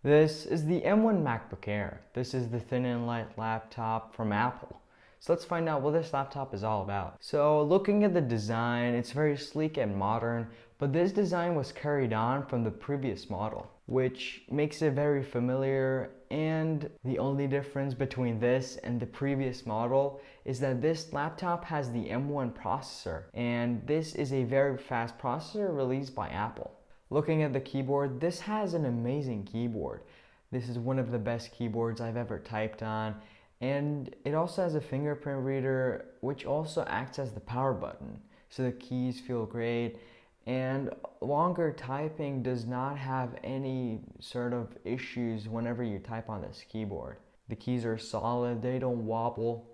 This is the M1 MacBook Air. This is the thin and light laptop from Apple. So let's find out what this laptop is all about. So looking at the design, it's very sleek and modern, but this design was carried on from the previous model, which makes it very familiar. And the only difference between this and the previous model is that this laptop has the M1 processor, and this is a very fast processor released by Apple. Looking at the keyboard, this has an amazing keyboard. This is one of the best keyboards I've ever typed on, and it also has a fingerprint reader which also acts as the power button, so the keys feel great, and longer typing does not have any sort of issues whenever you type on this keyboard. The keys are solid, they don't wobble,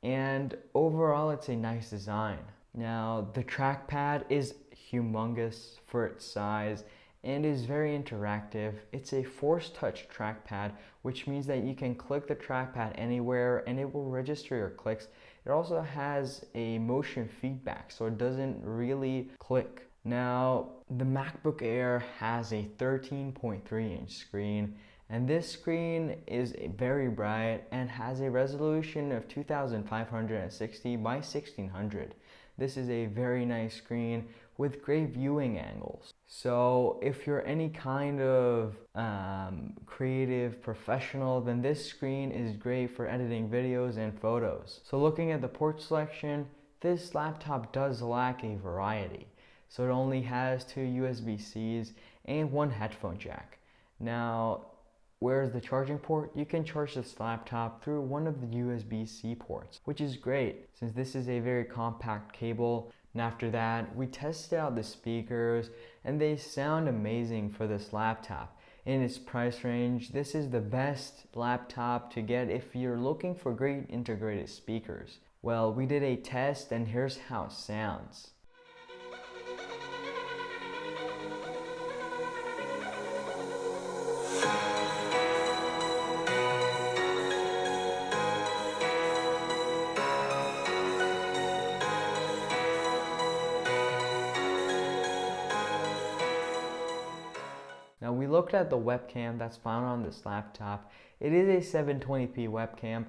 and overall it's a nice design. Now the trackpad is humongous for its size and is very interactive. It's a force touch trackpad, which means that you can click the trackpad anywhere and it will register your clicks. It also has a motion feedback, so it doesn't really click. Now the MacBook Air has a 13.3-inch screen, and this screen is very bright and has a resolution of 2560 by 1600. This is a very nice screen with great viewing angles. So if you're any kind of creative professional, then this screen is great for editing videos and photos. So looking at the port selection, this laptop does lack a variety. So it only has 2 USB-Cs and 1 headphone jack. Now, where's the charging port? You can charge this laptop through one of the USB-C ports, which is great since this is a very compact cable. And after that, we tested out the speakers and they sound amazing for this laptop. In its price range, this is the best laptop to get if you're looking for great integrated speakers. Well, we did a test and here's how it sounds. Now we looked at the webcam that's found on this laptop. It is a 720p webcam,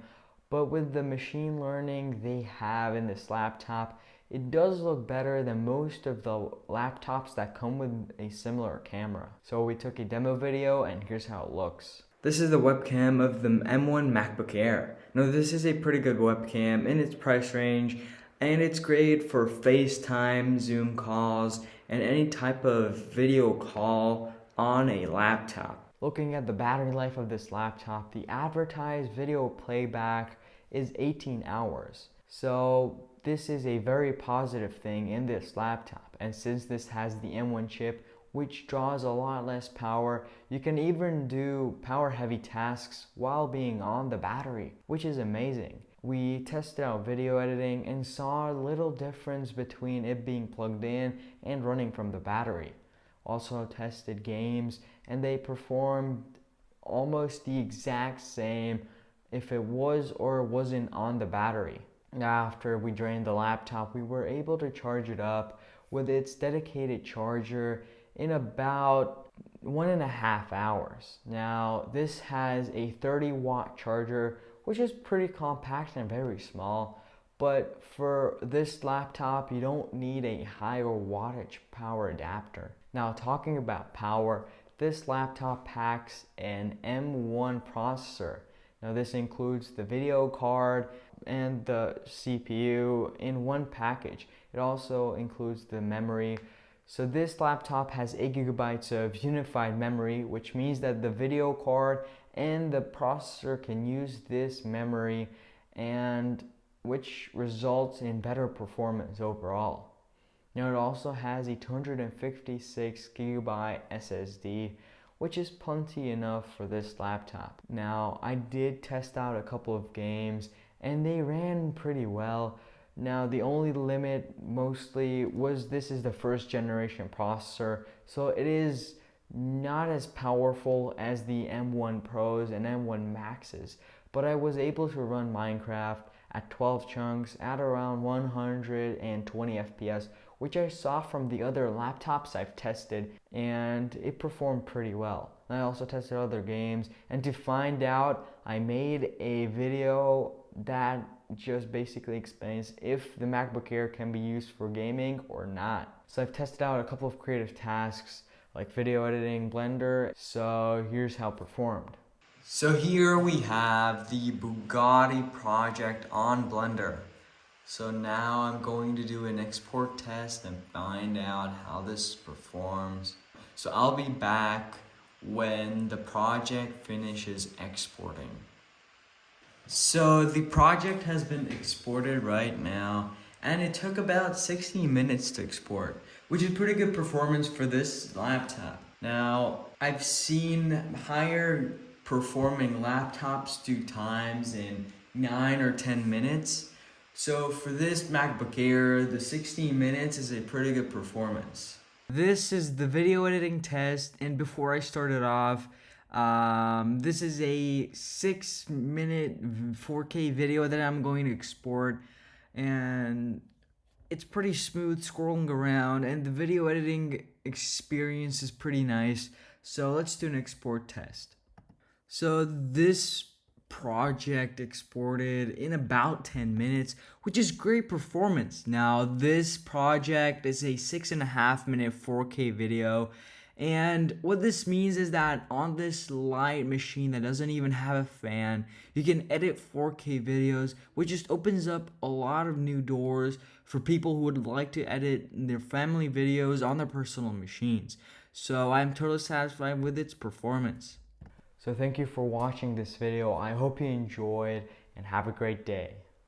but with the machine learning they have in this laptop, it does look better than most of the laptops that come with a similar camera. So we took a demo video and here's how it looks. This is the webcam of the M1 MacBook Air. Now this is a pretty good webcam in its price range, and it's great for FaceTime, Zoom calls, and any type of video call on a laptop. Looking at the battery life of this laptop, the advertised video playback is 18 hours. So this is a very positive thing in this laptop. And since this has the M1 chip, which draws a lot less power, you can even do power heavy tasks while being on the battery, which is amazing. We tested out video editing and saw a little difference between it being plugged in and running from the battery. Also tested games and they performed almost the exact same if it was or wasn't on the battery. After we drained the laptop, we were able to charge it up with its dedicated charger in about 1.5 hours. Now this has a 30-watt charger, which is pretty compact and very small, but for this laptop you don't need a higher wattage power adapter. Now talking about power, this laptop packs an M1 processor. Now this includes the video card and the CPU in one package. It also includes the memory. So this laptop has 8 GB of unified memory, which means that the video card and the processor can use this memory, and which results in better performance overall. Now it also has a 256 GB SSD, which is plenty enough for this laptop. Now I did test out a couple of games and they ran pretty well. Now the only limit mostly was this is the first generation processor, so it is not as powerful as the M1 Pros and M1 Maxes, but I was able to run Minecraft at 12 chunks at around 120 FPS which I saw from the other laptops I've tested, and it performed pretty well. I also tested other games, and to find out, I made a video that just basically explains if the MacBook Air can be used for gaming or not. So I've tested out a couple of creative tasks like video editing, Blender, so here's how it performed. So here we have the Bugatti project on Blender. So now I'm going to do an export test and find out how this performs. So I'll be back when the project finishes exporting. So the project has been exported right now, and it took about 60 minutes to export, which is pretty good performance for this laptop. Now, I've seen higher performing laptops do times in 9 or 10 minutes. So for this MacBook Air, the 16 minutes is a pretty good performance. This is the video editing test, and before I started off, this is a 6-minute 4K video that I'm going to export, and it's pretty smooth scrolling around, and the video editing experience is pretty nice. So let's do an export test. So this project exported in about 10 minutes, which is great performance. Now this project is a 6.5-minute 4K video, and what this means is that on this light machine that doesn't even have a fan, you can edit 4K videos, which just opens up a lot of new doors for people who would like to edit their family videos on their personal machines. So I'm totally satisfied with its performance. So thank you for watching this video. I hope you enjoyed, and have a great day.